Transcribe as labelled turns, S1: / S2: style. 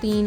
S1: 3